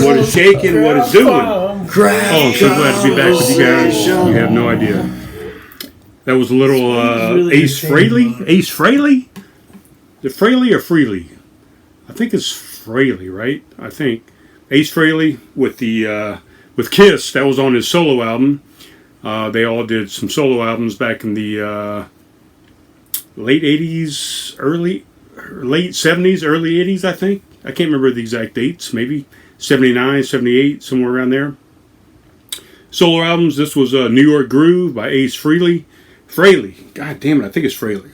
What is shaking? What is doing? Oh, I'm so glad to be back with you guys. You have no idea. That was a little Ace Frehley. Ace Frehley? Is it Frehley or Freely? I think it's Frehley, right? I think Ace Frehley with the with Kiss. That was on his solo album. They all did some solo albums back in the late 80s, late 70s, early 80s, I think. I can't remember the exact dates. Maybe 79, 78, somewhere around there. Solo albums. This was New York Groove by Ace Frehley. God damn it, I think it's Frehley.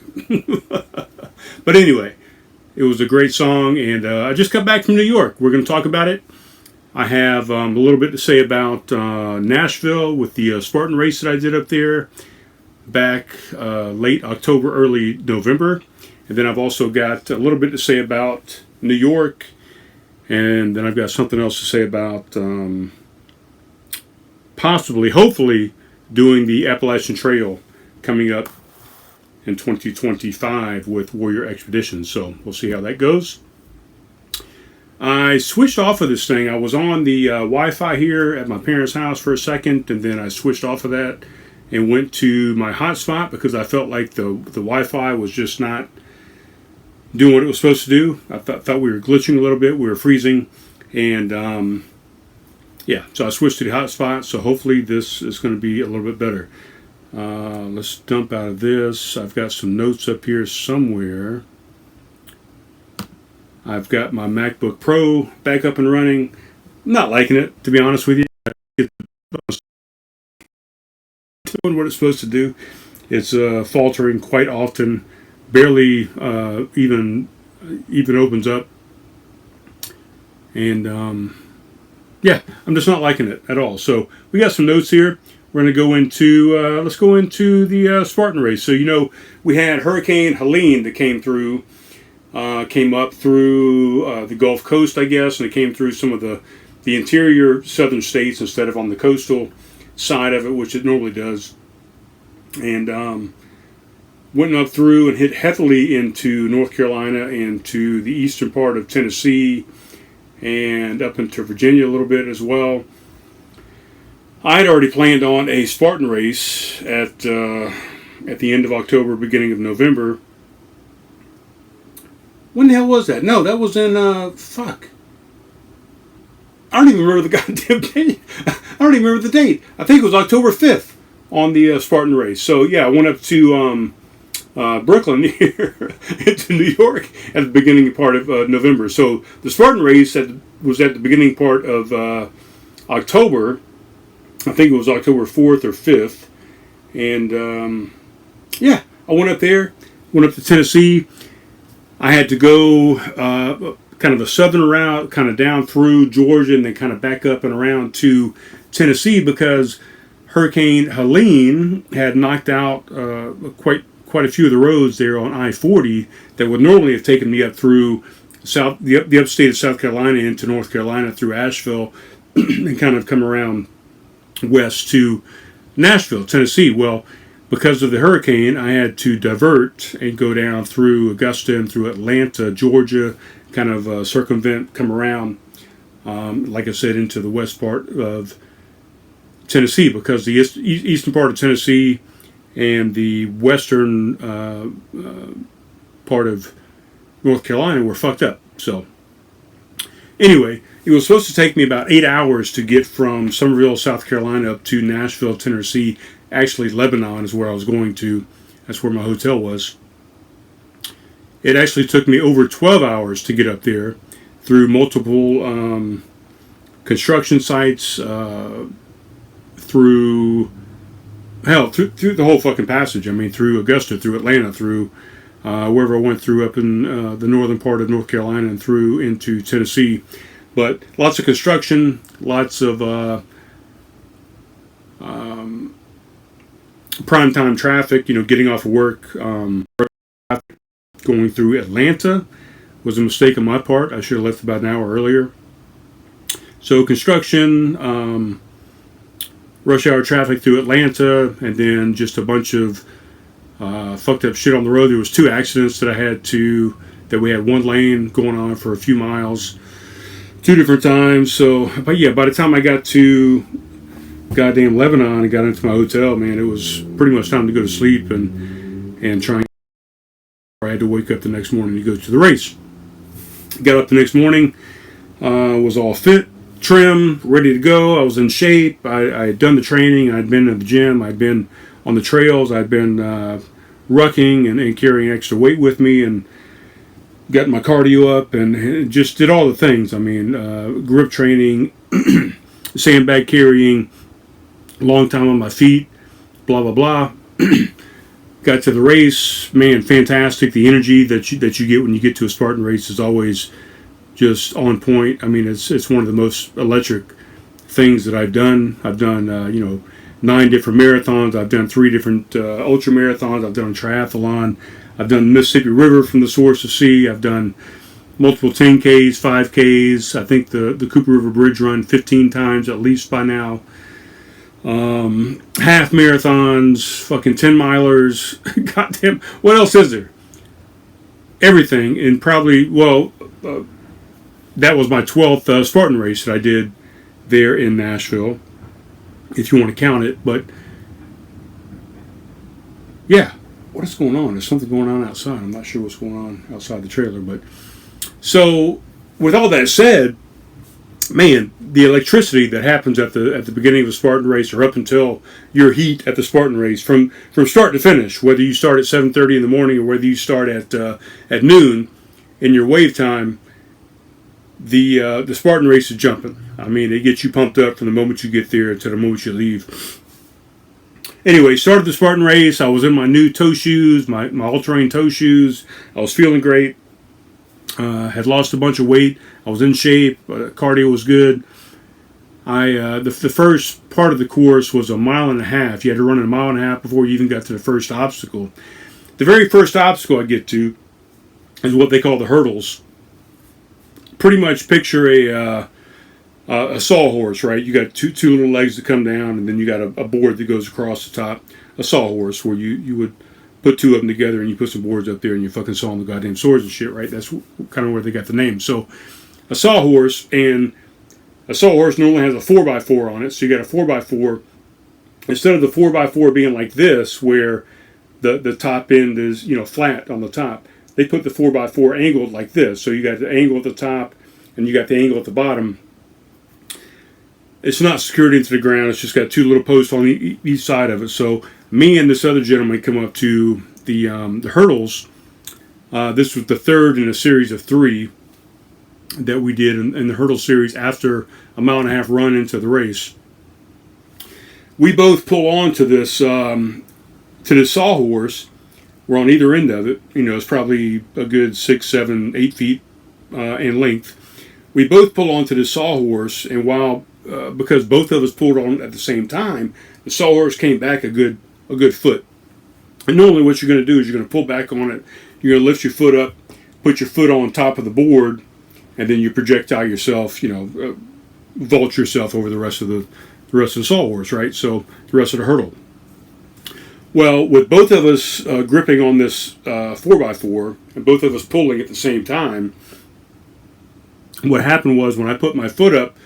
But anyway, it was a great song, and I just got back from New York. We're going to talk about it. I have a little bit to say about Nashville with the Spartan race that I did up there back late October, early November. And then I've also got a little bit to say about New York, and then I've got something else to say about possibly, hopefully, doing the Appalachian Trail coming up in 2025 with Warrior Expeditions. So we'll see how that goes. I switched off of this thing. I was on the Wi-Fi here at my parents' house for a second, and then I switched off of that and went to my hotspot because I felt like the Wi-Fi was just not doing what it was supposed to do. I thought we were glitching a little bit. We were freezing. And yeah, so I switched to the hotspot. So hopefully this is going to be a little bit better. Let's dump out of this. I've got some notes up here somewhere. I've got my MacBook Pro back up and running. I'm not liking it, to be honest with you. It's doing what it's supposed to do. It's faltering quite often. Barely even opens up. And yeah, I'm just not liking it at all. So we got some notes here. We're going to go into, let's go into the Spartan race. So, you know, we had Hurricane Helene that came up through the Gulf Coast, I guess, and it came through some of the interior southern states instead of on the coastal side of it, which it normally does. And went up through and hit heavily into North Carolina and to the eastern part of Tennessee and up into Virginia a little bit as well. I had already planned on a Spartan race at the end of October, beginning of November. When the hell was that? No, that was in, fuck. I don't even remember the goddamn date. I don't even remember the date. I think it was October 5th on the Spartan race. So, yeah, I went up to Brooklyn here into New York at the beginning part of November. So, the Spartan race was at the beginning part of October. I think it was October 4th or 5th. And, yeah, I went up there, went up to Tennessee. I had to go kind of a southern route, kind of down through Georgia and then kind of back up and around to Tennessee because Hurricane Helene had knocked out quite a few of the roads there on I-40 that would normally have taken me up through the upstate of South Carolina into North Carolina through Asheville and kind of come around west to Nashville, Tennessee. Well, because of the hurricane, I had to divert and go down through Augusta and through Atlanta, Georgia, kind of circumvent, come around, like I said, into the west part of Tennessee because the eastern part of Tennessee and the western part of North Carolina were fucked up. So anyway, it was supposed to take me about 8 hours to get from Summerville, South Carolina up to Nashville, Tennessee actually Lebanon is where I was going to. That's where my hotel was. It actually took me over 12 hours to get up there through multiple construction sites, through the whole fucking passage. I mean, through Augusta, through Atlanta, through wherever I went through up in the northern part of North Carolina and through into Tennessee. But lots of construction, lots of prime time traffic, getting off of work. Going through Atlanta was a mistake on my part. I should have left about an hour earlier. So construction, rush hour traffic through Atlanta, and then just a bunch of fucked up shit on the road. There was 2 accidents that we had one lane going on for a few miles, 2 different times. So, but yeah, by the time I got to goddamn Lebanon and got into my hotel, man, it was pretty much time to go to sleep and try. I had to wake up the next morning to go to the race. Got up the next morning, was all fit, trim, ready to go. I was in shape. I had done the training. I'd been at the gym. I'd been on the trails. I'd been rucking and carrying extra weight with me, and got my cardio up and just did all the things. I mean, grip training, sandbag carrying, long time on my feet, blah, blah, blah. Got to the race, man, fantastic. The energy that you get when you get to a Spartan race is always just on point. I mean, it's one of the most electric things that I've done. I've done 9 different marathons. I've done 3 different ultra marathons. I've done a triathlon. I've done the Mississippi River from the source to sea. I've done multiple 10Ks, 5Ks. I think the Cooper River Bridge run 15 times at least by now. Half marathons, fucking 10 milers. Goddamn, what else is there? Everything. And probably, that was my 12th Spartan race that I did there in Nashville, if you want to count it. But yeah, what is going on? There's something going on outside. I'm not sure what's going on outside the trailer. But so, with all that said, man, the electricity that happens at the beginning of the Spartan race, or up until your heat at the Spartan race, from start to finish, whether you start at 7:30 in the morning or whether you start at noon in your wave time, the Spartan race is jumping. I mean, it gets you pumped up from the moment you get there to the moment you leave. Anyway, started the Spartan race. I was in my new toe shoes, my all-terrain toe shoes. I was feeling great. Had lost a bunch of weight. I was in shape. Cardio was good. The first part of the course was 1.5 miles. You had to run 1.5 miles before you even got to the first obstacle. The very first obstacle I get to is what they call the hurdles. Pretty much picture a sawhorse, right? You got two little legs that come down, and then you got a board that goes across the top. A sawhorse, where you would put 2 of them together and you put some boards up there and you fucking saw on the goddamn swords and shit, right? That's kind of where they got the name. So a sawhorse normally has a 4x4 on it. So you got a 4x4. Instead of the 4x4 being like this, where the top end is, flat on the top, they put the 4x4 angled like this. So you got the angle at the top and you got the angle at the bottom. It's not secured into the ground. It's just got 2 little posts on each side of it. So me and this other gentleman come up to the hurdles. This was the 3rd in a series of 3 that we did in the hurdle series after a 1.5 mile run into the race. We both pull on to this sawhorse. We're on either end of it. It's probably a good 6, 7, 8 feet in length. We both pull onto the sawhorse, and because both of us pulled on at the same time, the sawhorse came back a good foot. And normally what you're going to do is you're going to pull back on it, you're going to lift your foot up, put your foot on top of the board, and then you projectile yourself, vault yourself over the rest of the sawhorse, right? So the rest of the hurdle. Well, with both of us gripping on this 4x4 and both of us pulling at the same time, what happened was when I put my foot up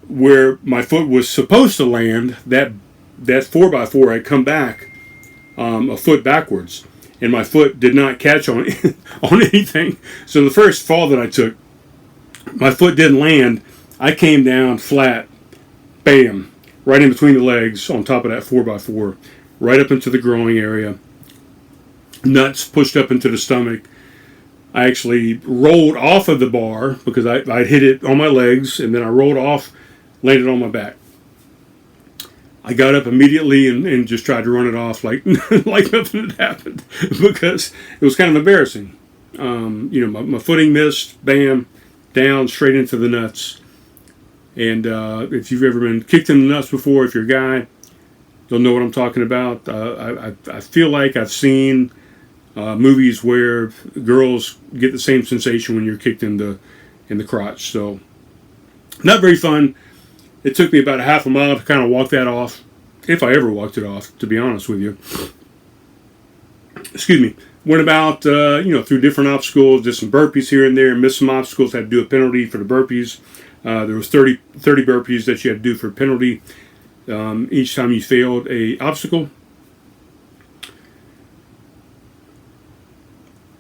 where my foot was supposed to land, that 4x4 had come back a foot backwards, and my foot did not catch on on anything. So the first fall that I took, my foot didn't land. I came down flat, bam, right in between the legs on top of that 4x4, right up into the growing area. Nuts pushed up into the stomach. I actually rolled off of the bar because I hit it on my legs, and then I rolled off, landed on my back. I got up immediately and just tried to run it off like like nothing had happened because it was kind of embarrassing. My footing missed, bam, down, straight into the nuts. And if you've ever been kicked in the nuts before, if you're a guy, you'll know what I'm talking about. I feel like I've seen movies where girls get the same sensation when you're kicked in the crotch. So not very fun. It took me about a half a mile to kind of walk that off, if I ever walked it off, to be honest with you. Excuse me. Went about through different obstacles, did some burpees here and there, missed some obstacles, had to do a penalty for the burpees. There was 30 burpees that you had to do for a penalty each time you failed a obstacle.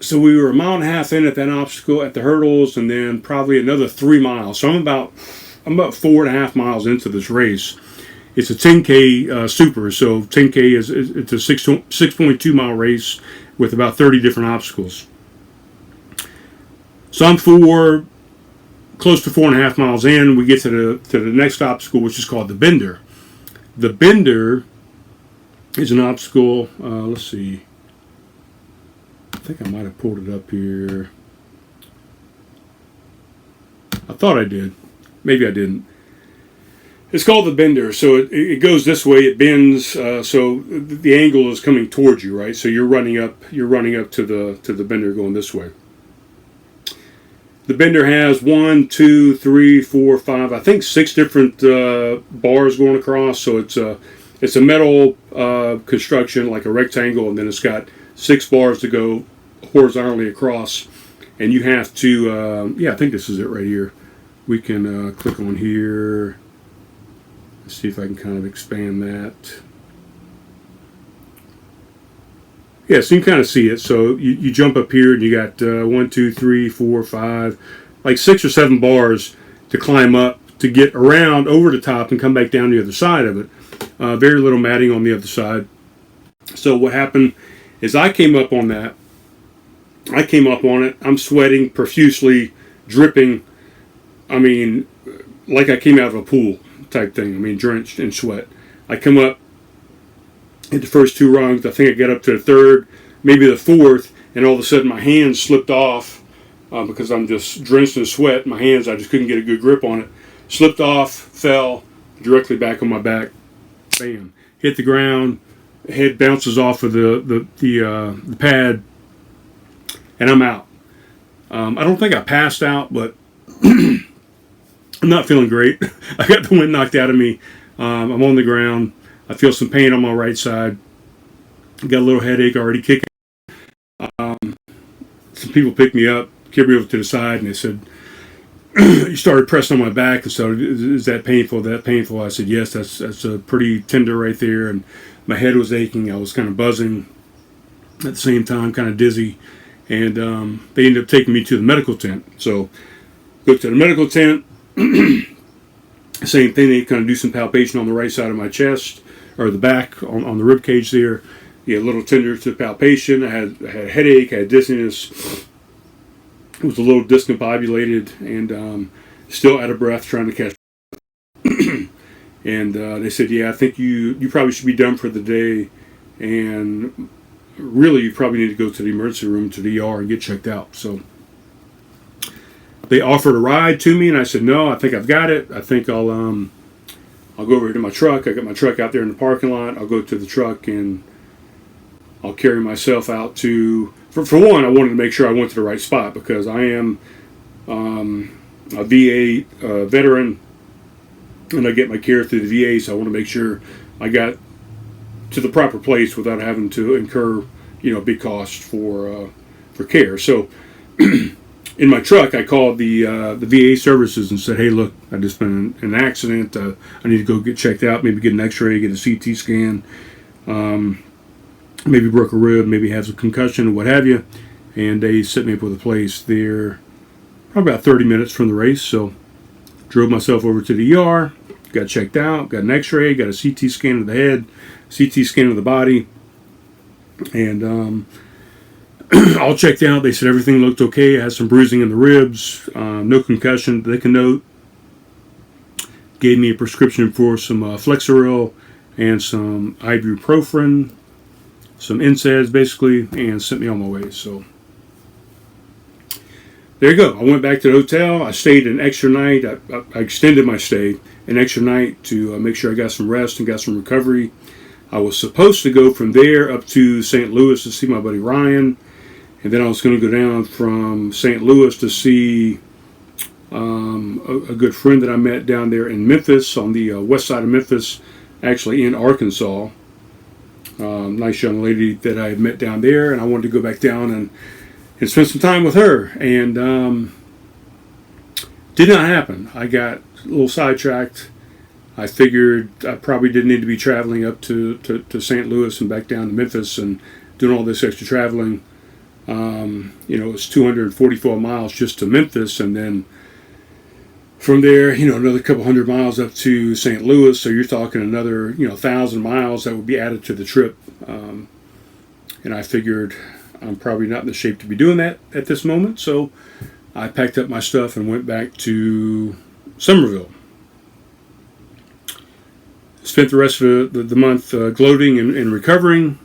So we were a mile and a half in at that obstacle at the hurdles, and then probably another 3 miles. So I'm about 4.5 miles into this race. It's a 10K super, so 10K it's a 6.2 mile race with about 30 different obstacles. So I'm close to 4.5 miles in. We get to the next obstacle, which is called the Bender. The Bender is an obstacle. Let's see. I think I might have pulled it up here. I thought I did. Maybe I didn't. It's called the Bender. So it goes this way. It bends. So the angle is coming towards you, right? So you're running up to the Bender going this way. The Bender has 1, 2, 3, 4, 5. I think 6 different bars going across. So it's a metal construction, like a rectangle, and then it's got 6 bars to go horizontally across, and you have to I think this is it right here. We can click on here. Let's see if I can kind of expand that. Yeah, so you can kind of see it. So you jump up here and you got 1, 2, 3, 4, 5, like 6 or 7 bars to climb up to get around over the top and come back down the other side of it. Very little matting on the other side. So what happened is I came up on that. I came up on it. I'm sweating profusely, dripping. I mean, like I came out of a pool type thing. I mean, drenched in sweat. I come up, hit the first 2 rungs. I think I get up to the 3rd, maybe the 4th, and all of a sudden my hands slipped off because I'm just drenched in sweat. My hands, I just couldn't get a good grip on it. Slipped off, fell directly back on my back. Bam. Hit the ground. Head bounces off of the pad, and I'm out. I don't think I passed out, but I'm not feeling great. I got the wind knocked out of me. I'm on the ground. I feel some pain on my right side. Got a little headache already kicking. Some people picked me up, carried me over to the side, and they said, you started pressing on my back, and so is that painful? That painful? I said, yes, that's a pretty tender right there, and my head was aching. I was kind of buzzing at the same time, kind of dizzy, and they ended up taking me to the medical tent. So go to the medical tent. Same thing. They kind of do some palpation on the right side of my chest or the back on the rib cage there. Yeah, a little tender to the palpation. I had a headache. I had dizziness. It was a little discombobulated and still out of breath, trying to catch. And they said, yeah, I think you probably should be done for the day, and really you probably need to go to the emergency room, to the ER, and get checked out. So they offered a ride to me, and I said, no, I think I've got it. I think I'll go over to my truck. I got my truck out there in the parking lot. I'll go to the truck and I'll carry myself out to. For one, I wanted to make sure I went to the right spot because I am a VA veteran, and I get my care through the VA, so I want to make sure I got to the proper place without having to incur, big costs for care. So in my truck, I called the VA services and said, hey, look, I just been in an accident. I need to go get checked out, maybe get an x-ray, get a CT scan, maybe broke a rib, maybe have a concussion or what have you. And they set me up with a place there probably about 30 minutes from the race. So drove myself over to the ER, got checked out, got an x-ray, got a CT scan of the head, CT scan of the body, and all checked out. They said everything looked okay. I had some bruising in the ribs, no concussion they can note. Gave me a prescription for some Flexeril and some ibuprofen, some NSAIDs basically, and sent me on my way. So there you go. I went back to the hotel. I stayed an extra night. I extended my stay an extra night to make sure I got some rest and got some recovery. I was supposed to go from there up to St. Louis to see my buddy Ryan, and then I was going to go down from St. Louis to see a good friend that I met down there in Memphis, on the west side of Memphis, actually in Arkansas. Nice young lady that I had met down there, and I wanted to go back down and spend some time with her, and did not happen. I got a little sidetracked. I figured I probably didn't need to be traveling up to St. Louis and back down to Memphis and doing all this extra traveling. It's 244 miles just to Memphis, and then from there, another couple hundred miles up to St. Louis. So you're talking another, 1,000 miles that would be added to the trip. And I figured I'm probably not in the shape to be doing that at this moment. So I packed up my stuff and went back to Somerville. Spent the rest of the month gloating and recovering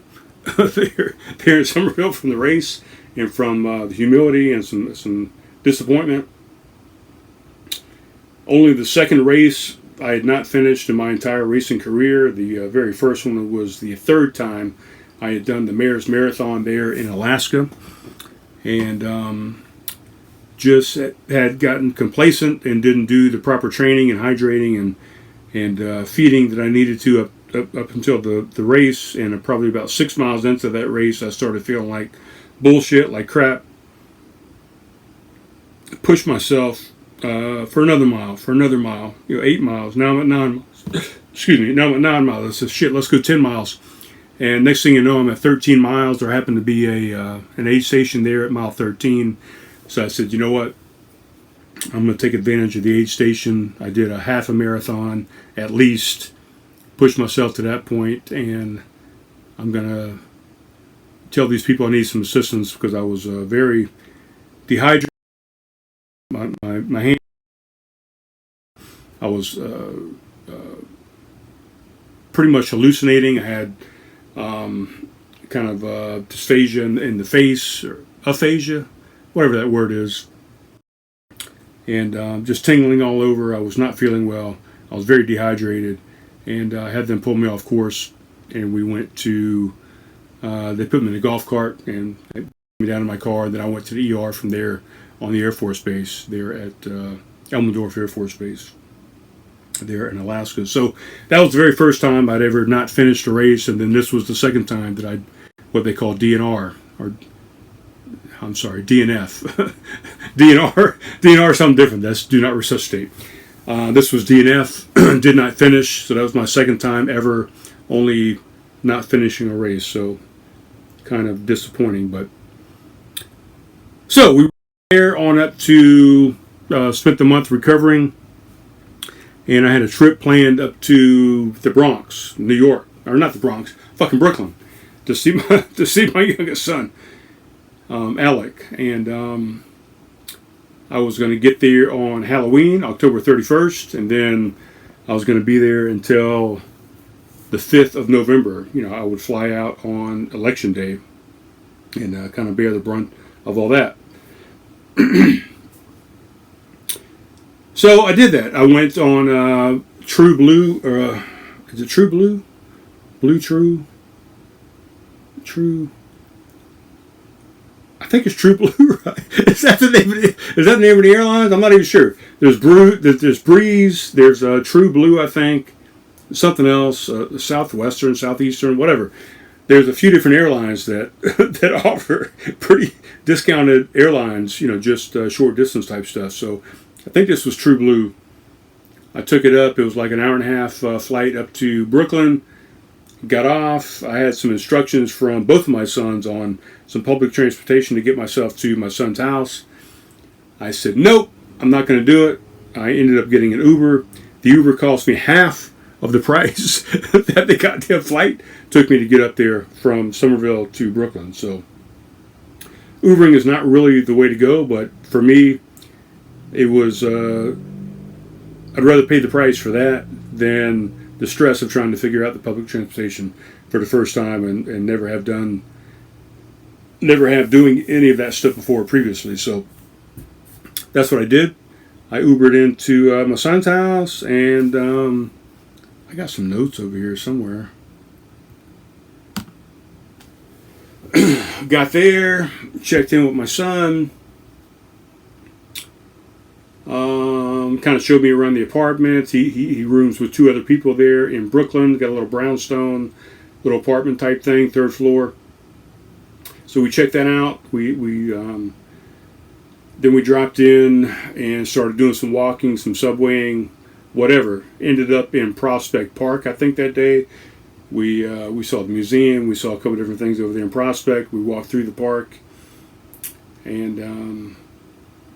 there in Somerville from the race and from the humility and some disappointment. Only the second race I had not finished in my entire racing career. The very first one was the third time I had done the Mayor's Marathon there in Alaska, and just had gotten complacent and didn't do the proper training and hydrating and feeding that I needed to up until the race. And probably about 6 miles into that race, I started feeling like bullshit, like crap. Pushed myself for another mile, 8 miles. Now I'm at 9 miles. Excuse me, now I'm at 9 miles. I said, shit, let's go 10 miles. And next thing you know, I'm at 13 miles. There happened to be an aid station there at mile 13. So I said, you know what? I'm going to take advantage of the aid station. I did a half a marathon at least, pushed myself to that point, and I'm going to tell these people I need some assistance because I was very dehydrated. My hand, I was pretty much hallucinating. I had kind of dysphagia in the face, or aphasia, whatever that word is, and just tingling all over. I was not feeling well. I was very dehydrated, and I had them pull me off course, and we went to, they put me in a golf cart, and they put me down in my car, and then I went to the ER from there on the Air Force Base there at Elmendorf Air Force Base there in Alaska. So that was the very first time I'd ever not finished a race, and then this was the second time that I'd, what they call DNR, or I'm sorry, DNF. DNR is something different. That's do not resuscitate. This was DNF, did not finish, so that was my second time ever only not finishing a race, so kind of disappointing. But so we were there on up to, spent the month recovering, and I had a trip planned up to the Bronx, New York, or not the Bronx, fucking Brooklyn, to see my youngest son, Alec, and I was going to get there on Halloween, October 31st, and then I was going to be there until the 5th of November. I would fly out on Election Day and kind of bear the brunt of all that. So I did that. I went on True Blue, is it True Blue? Blue True? True. I think it's True Blue, right? Is that the name of the airlines? I'm not even sure. There's Breeze, there's True Blue, I think, something else, Southwestern, Southeastern, whatever. There's a few different airlines that that offer pretty discounted airlines, just short distance type stuff. So I think this was True Blue. I took it up. It was like an hour and a half flight up to Brooklyn. Got off. I had some instructions from both of my sons on some public transportation to get myself to my son's house. I said, nope, I'm not going to do it. I ended up getting an Uber. The Uber cost me half of the price that the goddamn flight took me to get up there from Somerville to Brooklyn. So Ubering is not really the way to go, but for me, it was, I'd rather pay the price for that than the stress of trying to figure out the public transportation for the first time and never have doing any of that stuff before previously. So that's what I did. I Ubered into my son's house, and I got some notes over here somewhere. Got there, checked in with my son, kind of showed me around the apartment. He rooms with 2 other people there in Brooklyn. Got a little brownstone, little apartment type thing, 3rd floor. So we checked that out. Then we dropped in and started doing some walking, some subwaying, whatever. Ended up in Prospect Park, I think, that day. We saw the museum. We saw a couple different things over there in Prospect. We walked through the park. And,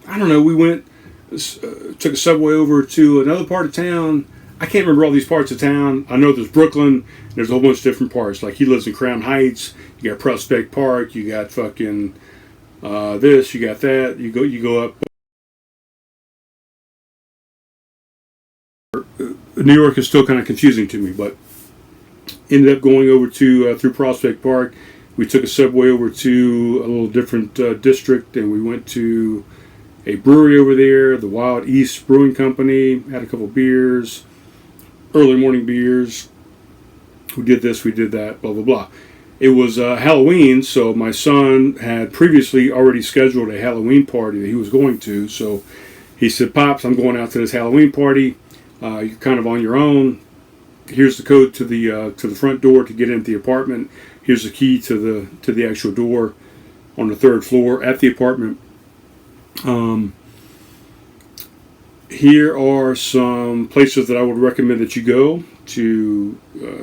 I don't know, we went, took a subway over to another part of town. I can't remember all these parts of town. I know there's Brooklyn. There's a whole bunch of different parts. Like, he lives in Crown Heights. You got Prospect Park. You got fucking this. You got that. You go up. New York is still kind of confusing to me, but ended up going over to through Prospect Park. We took a subway over to a little different district, and we went to a brewery over there, the Wild East Brewing Company. Had a couple beers, early morning beers. We did this, we did that, blah, blah, blah. It was Halloween, so my son had previously already scheduled a Halloween party that he was going to. So he said, "Pops, I'm going out to this Halloween party. You're kind of on your own. Here's the code to the front door to get into the apartment. Here's the key to the actual door on the 3rd floor at the apartment. Here are some places that I would recommend that you go to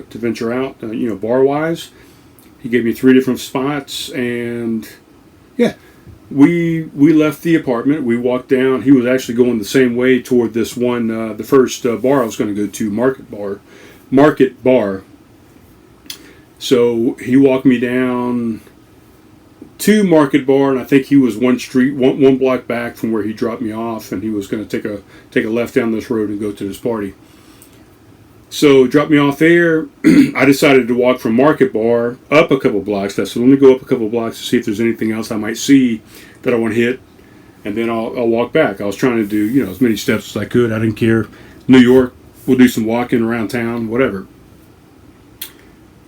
venture out, bar wise." He gave me 3 different spots, and yeah, we left the apartment. We walked down. He was actually going the same way toward this one, the first bar I was going to go to, Market Bar. So he walked me down to Market Bar, and I think he was one block back from where he dropped me off, and he was going to take a left down this road and go to this party. So dropped me off there. I decided to walk from Market Bar up a couple blocks. That's so let me go up a couple blocks to see if there's anything else I might see that I want to hit, and then I'll walk back. I was trying to do as many steps as I could. I didn't care. New York, we'll do some walking around town, whatever.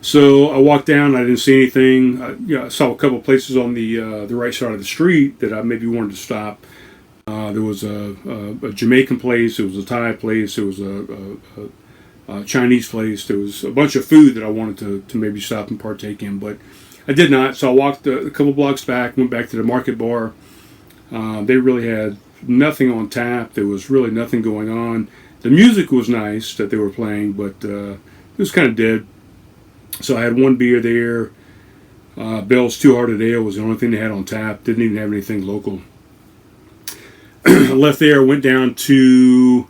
So I walked down. I didn't see anything. I saw a couple places on the right side of the street that I maybe wanted to stop. There was a Jamaican place. There was a Thai place. There was a Chinese place. There was a bunch of food that I wanted to maybe stop and partake in, but I did not. So I walked a couple blocks back, went back to the Market Bar. They really had nothing on tap. There was really nothing going on. The music was nice that they were playing, but it was kind of dead. So I had one beer there. Bell's Two Hearted Ale was the only thing they had on tap. Didn't even have anything local. I left there, went down to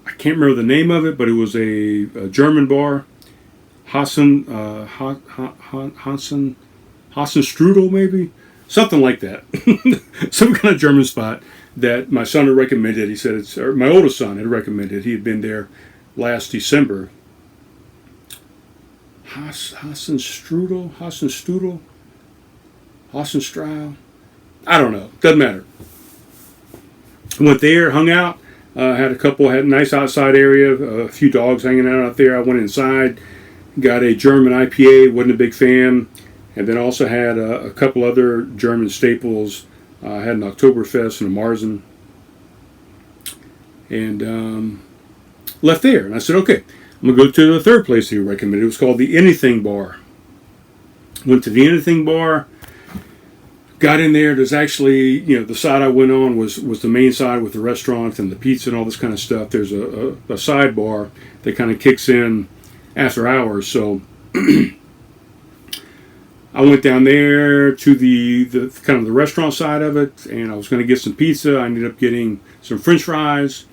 I can't remember the name of it, but it was a German bar. Hasen Strudel, maybe? Something like that. Some kind of German spot that my son had recommended. He said my oldest son had recommended. He had been there last December. Hassenstrudel? Hassenstrahl? I don't know. Doesn't matter. Went there, hung out, had a nice outside area, a few dogs hanging out there. I went inside, got a German IPA, wasn't a big fan, and then also had a couple other German staples. I had an Oktoberfest and a Marzen, and left there. And I said, okay, I'm going to go to the 3rd place he recommended. It was called the Anything Bar. Went to the Anything Bar. Got in there. There's actually, the side I went on was the main side with the restaurant and the pizza and all this kind of stuff. There's a sidebar that kind of kicks in after hours. So I went down there to the kind of the restaurant side of it, and I was going to get some pizza. I ended up getting some French fries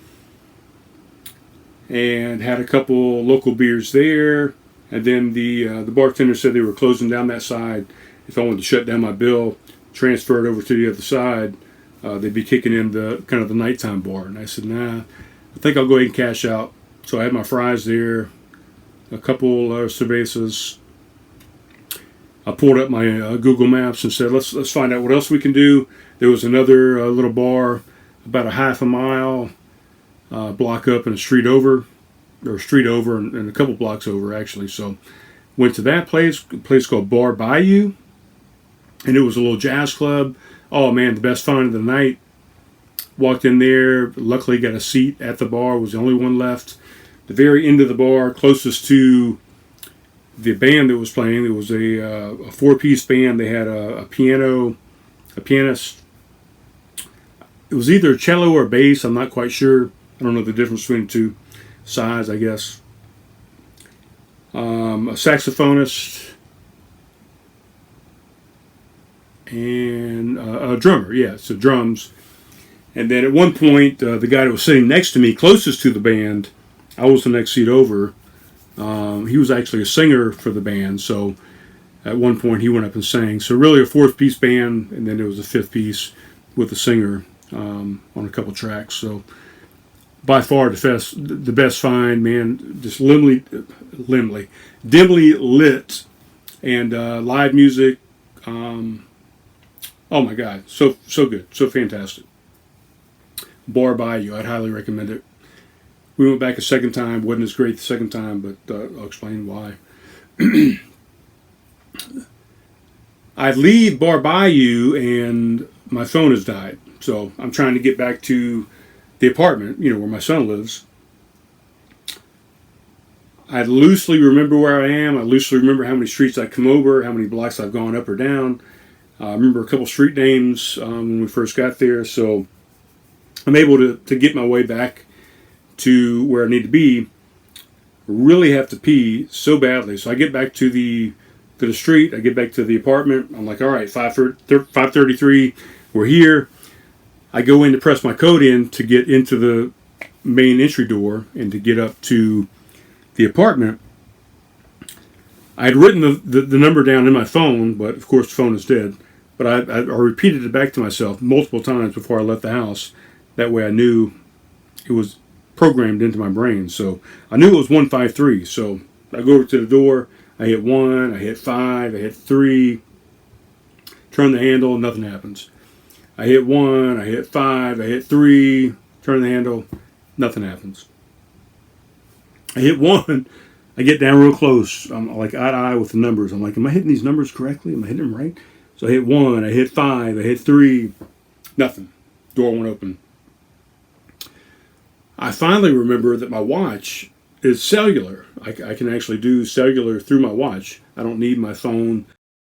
and had a couple local beers there. And then the bartender said they were closing down that side. If I wanted to shut down my bill, transfer it over to the other side, they'd be kicking in the kind of the nighttime bar. And I said, nah, I think I'll go ahead and cash out. So I had my fries there, a couple cervezas. I pulled up my Google Maps and said, let's find out what else we can do. There was another little bar about a half a mile block up and a street over and a couple blocks over actually. So went to that place, a place called Bar Bayou, and it was a little jazz club. Oh man, the best find of the night. Walked in there, luckily got a seat at the bar, was the only one left. The very end of the bar, closest to the band that was playing, there was a four-piece band. They had a piano, a pianist. It was either cello or bass, I'm not quite sure. I don't know the difference between the two sides, I guess. A saxophonist and a drummer, yeah, so drums. And then at one point, the guy that was sitting next to me, closest to the band, I was the next seat over. He was actually a singer for the band, so at one point he went up and sang. So really a fourth-piece band, and then there was a fifth piece with a singer on a couple tracks. So by far the best find, man. Just dimly lit, and live music. Oh my God, so good, so fantastic. Bar Bayou, I'd highly recommend it. We went back a second time. Wasn't as great the second time, but I'll explain why. I leave Bar Bayou and my phone has died. So I'm trying to get back to the apartment, where my son lives. I loosely remember where I am. I loosely remember how many streets I come over, how many blocks I've gone up or down. I remember a couple street names when we first got there. So I'm able to get my way back to where I need to be. Really have to pee so badly. So I get back to the street. I get back to the apartment. I'm like, all right, 5:33. We're here. I go in to press my code in to get into the main entry door and to get up to the apartment. I had written the number down in my phone, but of course the phone is dead. But I repeated it back to myself multiple times before I left the house. That way I knew it was programmed into my brain. So I knew it was 153. So I go over to the door. I hit 1, I hit 5, I hit 3. Turn the handle, nothing happens. I hit 1, I hit 5, I hit 3. Turn the handle, nothing happens. I hit 1. I get down real close. I'm like eye to eye with the numbers. I'm like, am I hitting these numbers correctly? Am I hitting them right? So I hit 1, I hit 5, I hit 3. Nothing. Door won't open. I finally remember that my watch is cellular. I can actually do cellular through my watch. I don't need my phone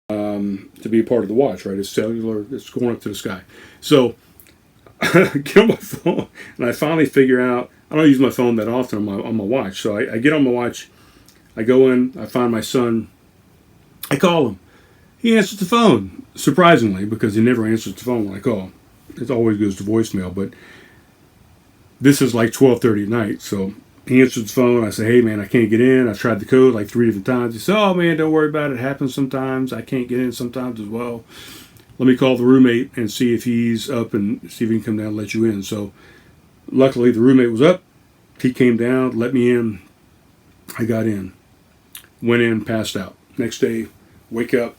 to be a part of the watch, right? It's cellular. It's going up to the sky. So I get on my phone, and I finally figure out, I don't use my phone that often on my watch. So I get on my watch. I go in. I find my son. I call him. He answers the phone, surprisingly, because he never answers the phone when I call. It always goes to voicemail, but this is like 12:30 at night, so he answers the phone. I say, hey, man, I can't get in. I tried the code like 3 different times. He said, oh, man, don't worry about it. It happens sometimes. I can't get in sometimes as well. Let me call the roommate and see if he's up and see if he can come down and let you in. So luckily, the roommate was up. He came down, let me in. I got in. Went in, passed out. Next day, wake up.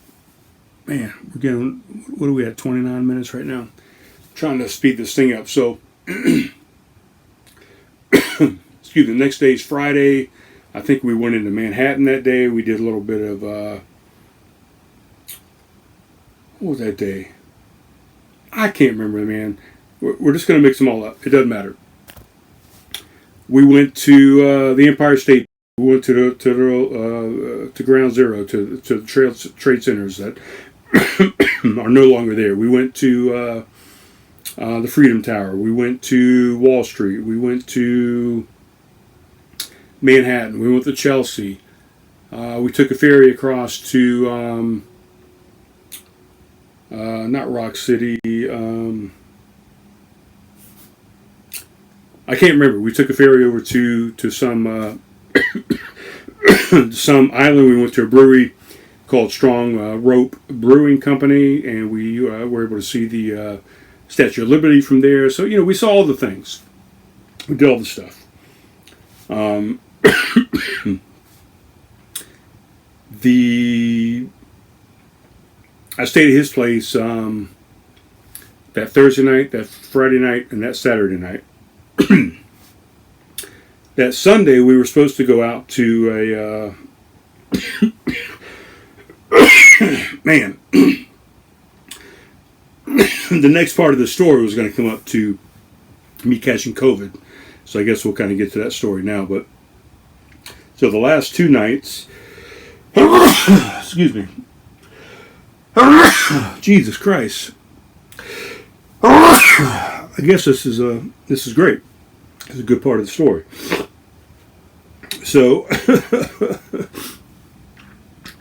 Man, we're getting, what are we at, 29 minutes right now? Trying to speed this thing up. So, excuse me, the next day is Friday. I think we went into Manhattan that day. We did a little bit of, what was that day? I can't remember, man. We're just going to mix them all up. It doesn't matter. We went to the Empire State. We went to Ground Zero, to the trade centers that are no longer there. We went to the Freedom Tower. We went to Wall Street. We went to Manhattan. We went to Chelsea. We took a ferry across to not Rock City. I can't remember. We took a ferry over to some some island. We went to a brewery called Strong Rope Brewing Company, and we were able to see the Statue of Liberty from there. So, we saw all the things. We did all the stuff. I stayed at his place that Thursday night, that Friday night, and that Saturday night. That Sunday, we were supposed to go out to a man. The next part of the story was going to come up to me catching COVID, so I guess we'll kind of get to that story now. But so the last 2 nights, excuse me, Jesus Christ. I guess this is great. This is a good part of the story. So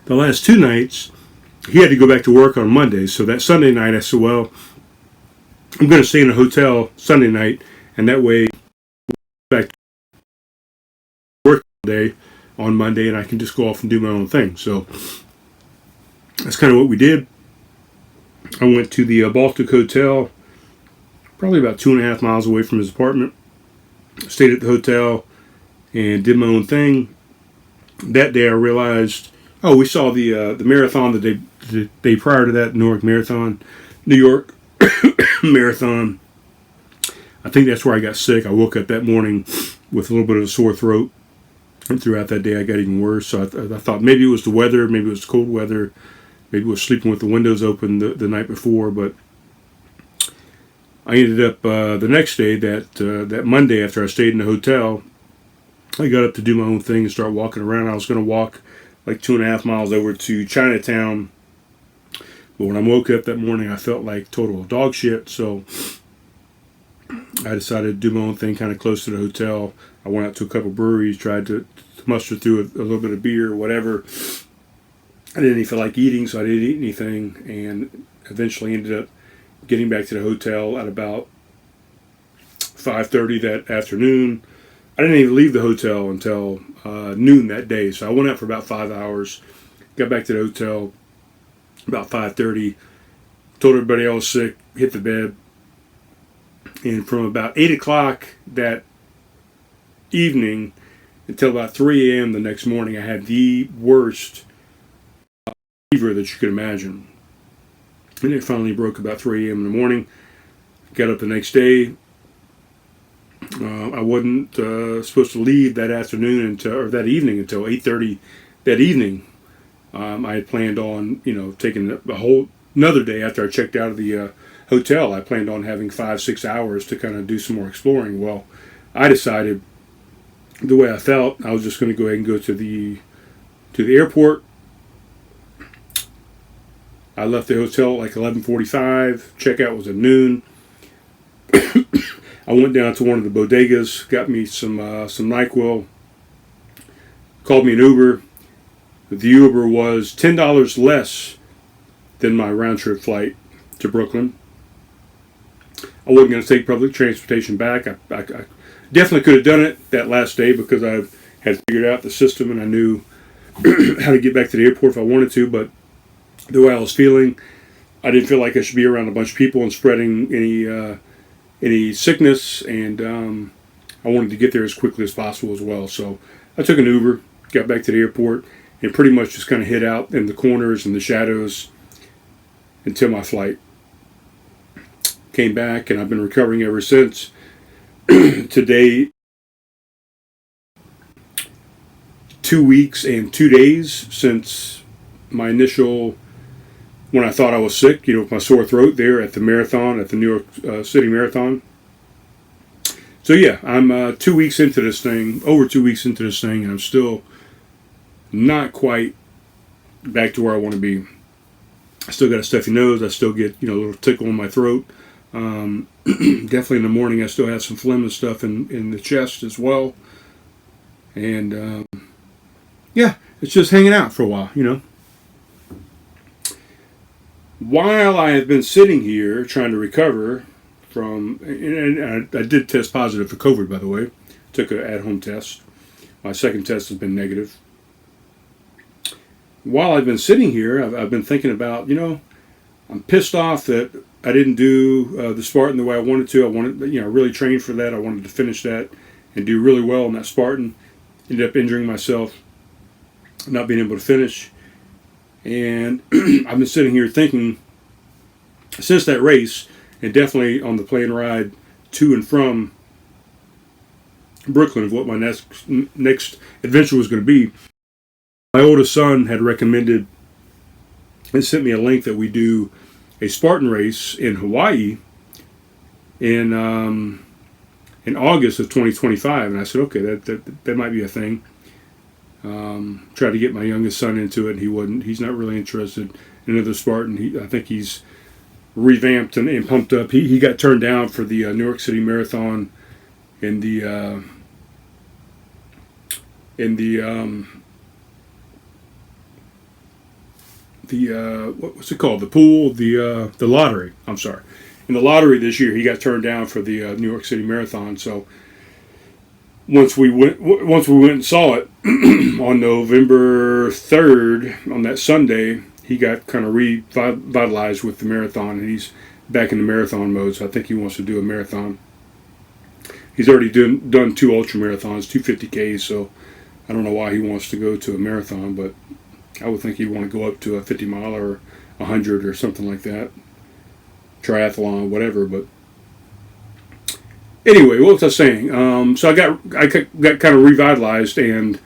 the last 2 nights, he had to go back to work on Monday. So that Sunday night, I said, well, I'm going to stay in a hotel Sunday night, and that way back to work all day on Monday, and I can just go off and do my own thing. So that's kind of what we did. I went to the Baltic Hotel, probably about 2.5 miles away from his apartment. Stayed at the hotel and did my own thing. That day I realized, we saw the marathon the day prior to that, New York Marathon. I think that's where I got sick. I woke up that morning with a little bit of a sore throat, and throughout that day I got even worse. So I thought maybe it was the weather, maybe it was cold weather, maybe it was sleeping with the windows open the night before. But I ended up the next day, that Monday, after I stayed in the hotel, I got up to do my own thing and start walking around. I was going to walk like 2.5 miles over to Chinatown, but when I woke up that morning, I felt like total dog shit. So I decided to do my own thing, kind of close to the hotel. I went out to a couple breweries, tried to muster through a little bit of beer or whatever. I didn't even feel like eating, so I didn't eat anything, and eventually ended up getting back to the hotel at about 5:30 that afternoon. I didn't even leave the hotel until noon that day, so I went out for about 5 hours. Got back to the hotel about 5:30. Told everybody I was sick. Hit the bed, and from about 8 o'clock that evening until about 3 a.m. the next morning, I had the worst fever that you could imagine. And it finally broke about 3 a.m. in the morning. Got up the next day. I wasn't supposed to leave that afternoon or that evening until 8:30 that evening. I had planned on, taking a whole another day after I checked out of the hotel. I planned on having 5-6 hours to kind of do some more exploring. Well, I decided the way I felt, I was just going to go ahead and go to the airport. I left the hotel at like 11:45. Checkout was at noon. I went down to one of the bodegas, got me some NyQuil, called me an Uber. The Uber was $10 less than my round trip flight to Brooklyn. I wasn't going to take public transportation back. I definitely could have done it that last day because I had figured out the system and I knew how to get back to the airport if I wanted to, but the way I was feeling, I didn't feel like I should be around a bunch of people and spreading any sickness, and I wanted to get there as quickly as possible as well. So I took an Uber, got back to the airport, and pretty much just kind of hid out in the corners and the shadows until my flight. Came back, and I've been recovering ever since. Today, 2 weeks and 2 days since my initial, when I thought I was sick, with my sore throat there at the marathon, at the New York City Marathon. So yeah, I'm 2 weeks into this thing, over 2 weeks into this thing, and I'm still not quite back to where I want to be. I still got a stuffy nose. I still get, a little tickle in my throat. Definitely in the morning, I still have some phlegm and stuff in the chest as well. And yeah, it's just hanging out for a while, while I have been sitting here trying to recover from, and I did test positive for COVID, by the way. Took an at-home test. My second test has been negative. While I've been sitting here, I've been thinking about, I'm pissed off that I didn't do the Spartan the way I wanted to. I really trained for that. I wanted to finish that and do really well in that Spartan. Ended up injuring myself, not being able to finish. And I've been sitting here thinking, since that race, and definitely on the plane ride to and from Brooklyn, of what my next adventure was going to be. My oldest son had recommended and sent me a link that we do a Spartan race in Hawaii in August of 2025, and I said, okay, that might be a thing. Tried to get my youngest son into it, and he wasn't. He's not really interested in another Spartan. I think he's revamped and pumped up. He got turned down for the New York City Marathon in the what's it called? The pool, the lottery. I'm sorry. In the lottery this year, he got turned down for the New York City Marathon. So once we went and saw it on November 3rd, on that Sunday, he got kind of revitalized with the marathon, and he's back in the marathon mode. So I think he wants to do a marathon. He's already done 2 ultra marathons, 2 50Ks. So I don't know why he wants to go to a marathon, but I would think he'd want to go up to a 50 mile or 100 or something like that. Triathlon, whatever. But anyway, what was I saying? So I got kind of revitalized, and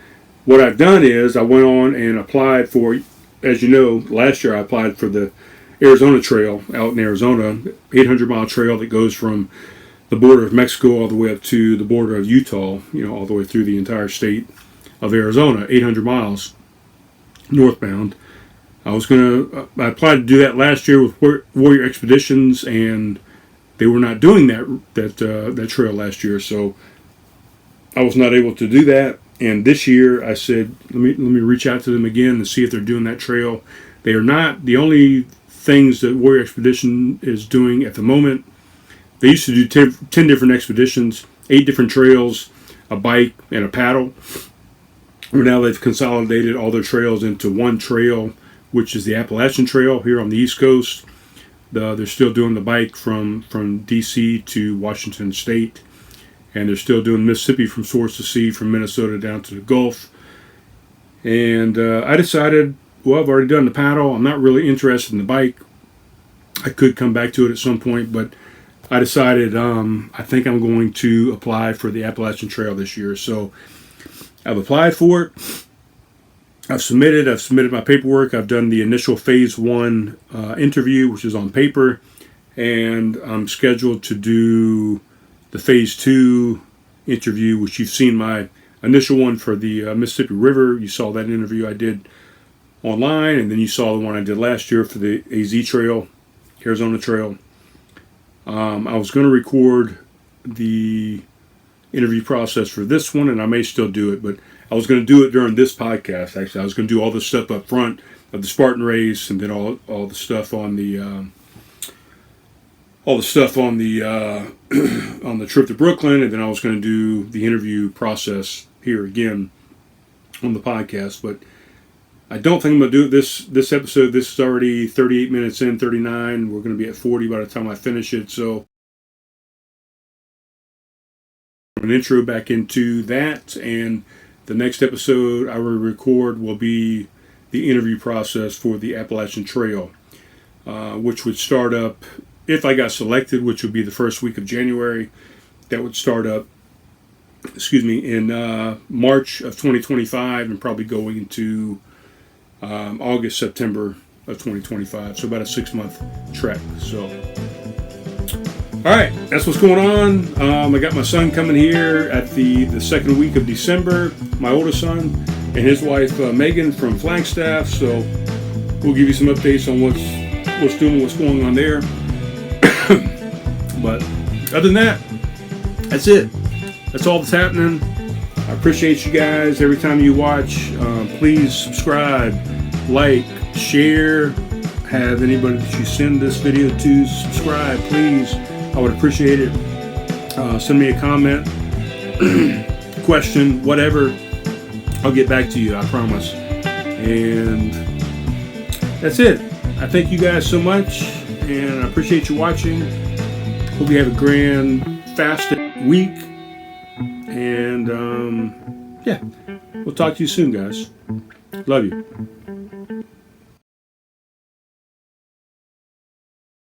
what I've done is I went on and applied for, as you know, last year I applied for the Arizona Trail out in Arizona, 800-mile trail that goes from the border of Mexico all the way up to the border of Utah, all the way through the entire state of Arizona, 800 miles northbound. I applied to do that last year with Warrior Expeditions, and they were not doing that trail last year, so I was not able to do that. And this year I said, let me reach out to them again and see if they're doing that trail. They are not. The only things that Warrior Expedition is doing at the moment, they used to do 10 different expeditions, 8 different trails, a bike, and a paddle. But now they've consolidated all their trails into one trail, which is the Appalachian Trail here on the East Coast. They're still doing the bike from D.C. to Washington State, and they're still doing Mississippi from source to sea, from Minnesota down to the Gulf. And I decided, well, I've already done the paddle. I'm not really interested in the bike. I could come back to it at some point, but I decided I think I'm going to apply for the Appalachian Trail this year. So I've applied for it. I've submitted my paperwork. I've done the initial phase 1 interview, which is on paper, and I'm scheduled to do the phase 2 interview, which you've seen my initial one for the Mississippi River. You saw that interview I did online, and then you saw the one I did last year for the AZ Trail, Arizona Trail. I was going to record the interview process for this one, and I may still do it, but I was going to do it during this podcast. Actually, I was going to do all the stuff up front of the Spartan race, and then all the stuff on the on the trip to Brooklyn, and then I was going to do the interview process here again on the podcast. But I don't think I'm going to do it this episode. This is already 38 minutes in, 39. We're going to be at 40 by the time I finish it. So an intro back into that, and the next episode I will record will be the interview process for the Appalachian Trail, which would start up, if I got selected, which would be the first week of January. That would start up, in March of 2025, and probably going into August, September of 2025. So about a 6-month trek. So, all right, that's what's going on. I got my son coming here at the second week of December, my oldest son, and his wife Megan from Flagstaff. So we'll give you some updates on what's going on there. But other than that, that's it. That's all that's happening. I appreciate you guys. Every time you watch, please subscribe, like, share, have anybody that you send this video to subscribe, please. I would appreciate it. Send me a comment, question, whatever. I'll get back to you, I promise. And that's it. I thank you guys so much, and I appreciate you watching. Hope you have a grand fasted week. And yeah, we'll talk to you soon, guys. Love you.